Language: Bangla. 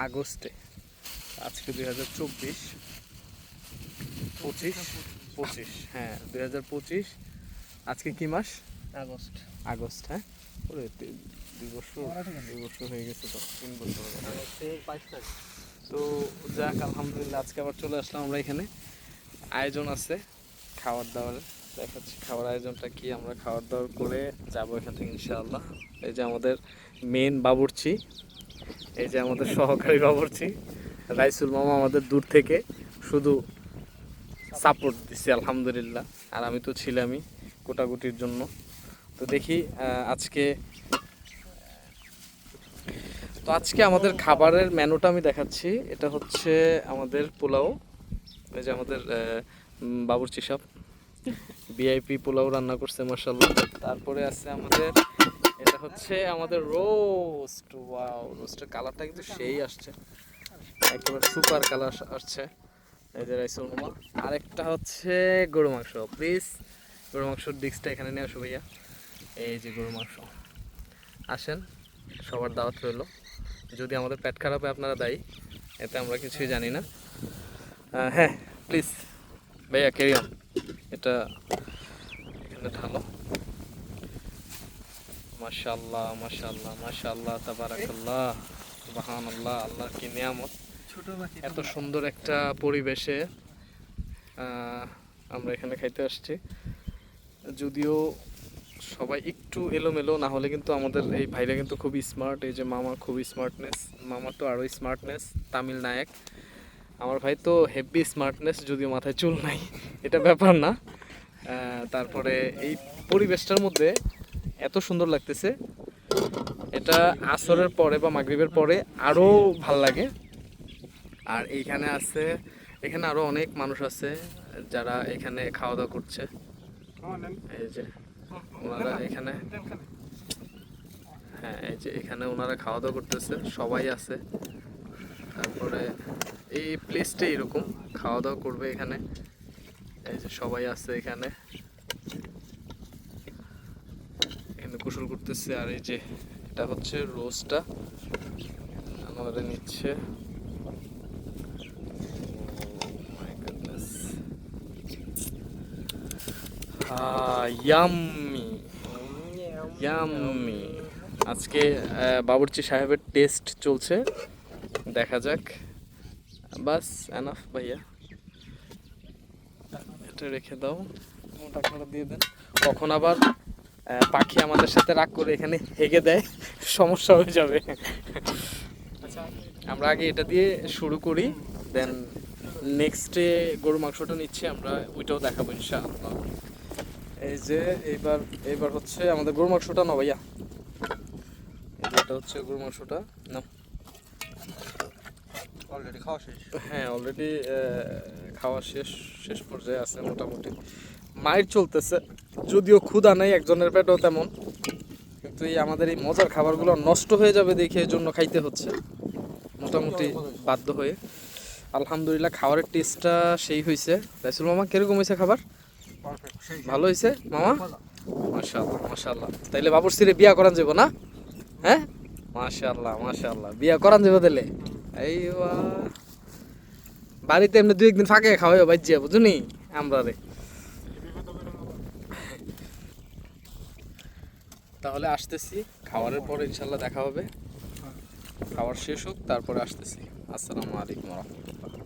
আগস্টে, আজকে 2024 25 25, হ্যাঁ 2025। আজকে কি মাস? আগস্ট। আগস্ট, হ্যাঁ। ওরে 2 বছর হয়ে গেছে, তো 3 বছর। তো যাক, আলহামদুলিল্লাহ আজকে আবার চলে আসলাম আমরা এখানে। আয়োজন আছে খাবার দাবার, দেখাচ্ছি খাবার আয়োজনটা কি। আমরা খাবার দাবার করে যাবো এখান থেকে ইনশাআল্লাহ। এই যে আমাদের মেন বাবুর্চি, এই যে আমাদের সহকারী বাবুর্চি রাইসুল মামা আমাদের দূর থেকে শুধু সাপোর্ট দিচ্ছে আলহামদুলিল্লাহ। আর আমি তো ছিলামই কোটাকুটির জন্য। তো দেখি আজকে আমাদের খাবারের মেনুটা আমি দেখাচ্ছি। এটা হচ্ছে আমাদের পোলাও, এই যে আমাদের বাবুর্চি সাহেব ভিআইপি পোলাও রান্না করছে মাশাআল্লাহ। তারপরে আছে আমাদের, এটা হচ্ছে আমাদের রোস্ট। ওয়াও, রোস্টের কালারটা কিন্তু সেই আসছে, একেবারে সুপার কালার আসছে। এই যে রাইসুল মামা। আরেকটা হচ্ছে গরু মাংস। প্লিজ গরু মাংসর ডিস্কটা এখানে নিয়ে আসো ভাইয়া। এই যে গরু মাংস, আসেন, সবার দাওয়াত রইল। যদি আমাদের পেট খারাপে আপনারা দায়ী, এতে আমরা কিছুই জানি না। হ্যাঁ প্লিজ ভাইয়া ক্যারি অন। এটা এখানে ঢালো। মাশাআল্লাহ মাশাআল্লাহ মাশাআল্লাহ, তাবারাকাল্লাহ, সুবহানাল্লাহ। আল্লাহর কি নিয়ামত, এত সুন্দর একটা পরিবেশে আমরা এখানে খাইতে আসছি। যদিও সবাই একটু এলোমেলো, না হলে কিন্তু আমাদের এই ভাইরা কিন্তু খুবই স্মার্ট। এই যে মামা খুবই স্মার্টনেস, মামা তো আরও স্মার্টনেস, তামিল নায়ক। আমার ভাই তো হেভি স্মার্টনেস, যদিও মাথায় চুল নাই, এটা ব্যাপার না। তারপরে এই পরিবেশটার মধ্যে এত সুন্দর লাগতেছে, এটা আসরের পরে বা মাগরিবের পরে আরও ভাল লাগে। আর এখানে আরও অনেক মানুষ আছে যারা এখানে খাওয়া দাওয়া করছে। এই যে ওনারা এখানে, হ্যাঁ এই যে এখানে ওনারা খাওয়া দাওয়া করতেছে, সবাই আছে। তারপরে এই প্লেসটা এরকম খাওয়া দাওয়া করবে এখানে। এই যে সবাই আছে এখানে গোসল করতেছে। আর এই যে এটা হচ্ছে রোস্টটা আমাদের নিচ্ছে। Yummy yummy. আজকে বাবুর্চি সাহেবের টেস্ট চলছে, দেখা যাক। বাস এনাফ ভাইয়া, এটা রেখে দাও, টাকাটা দিয়ে দেন। কখন আবার পাখি আমাদের সাথে রাগ করে এখানে হেগে দেয়, সমস্যা হয়ে যাবে। আমরা আগে এটা দিয়ে শুরু করি, দেন নেক্সটে গরু মাংসটা নিচ্ছি আমরা, ওইটাও দেখাবো ইনশাআল্লাহ। এই যে এইবার হচ্ছে আমাদের গরু মাংসটা না ভাইয়া, এটা হচ্ছে গরু মাংসটা না। অলরেডি খাওয়া শেষ? হ্যাঁ অলরেডি খাওয়া শেষ পর্যায়ে আছে মোটামুটি, মাইর চলতেছে। যদিও ক্ষুধা নেই একজনের পেটও তেমন, কিন্তু এই আমাদের এই মজার খাবারগুলো নষ্ট হয়ে যাবে দেখে এই জন্য খাইতে হচ্ছে মোটামুটি বাধ্য হয়ে। আলহামদুলিল্লাহ খাবারের টেস্টটা সেই হয়েছে। রাইসুল মামা কিরকম হয়েছে খাবার? ভালো হয়েছে মামা, মাশাআল্লাহ মাশাআল্লাহ। তাইলে বাবুর্চিরে বিয়া করান যাবো না? হ্যাঁ মাশাআল্লাহ মাশাআল্লাহ, বিয়া করান যাবো তাইলে। এই বাড়িতে এমনি 2-1 দিন ফাঁকে খাওয়াই বাজ্যা, বুঝুনি আমরা রে। তাহলে আসতেছি, খাবারের পরে ইনশাল্লাহ দেখা হবে। খাবার শেষ হোক তারপরে আসতেছি। আসসালামু আলাইকুম ওয়া রাহমাতুল্লাহ।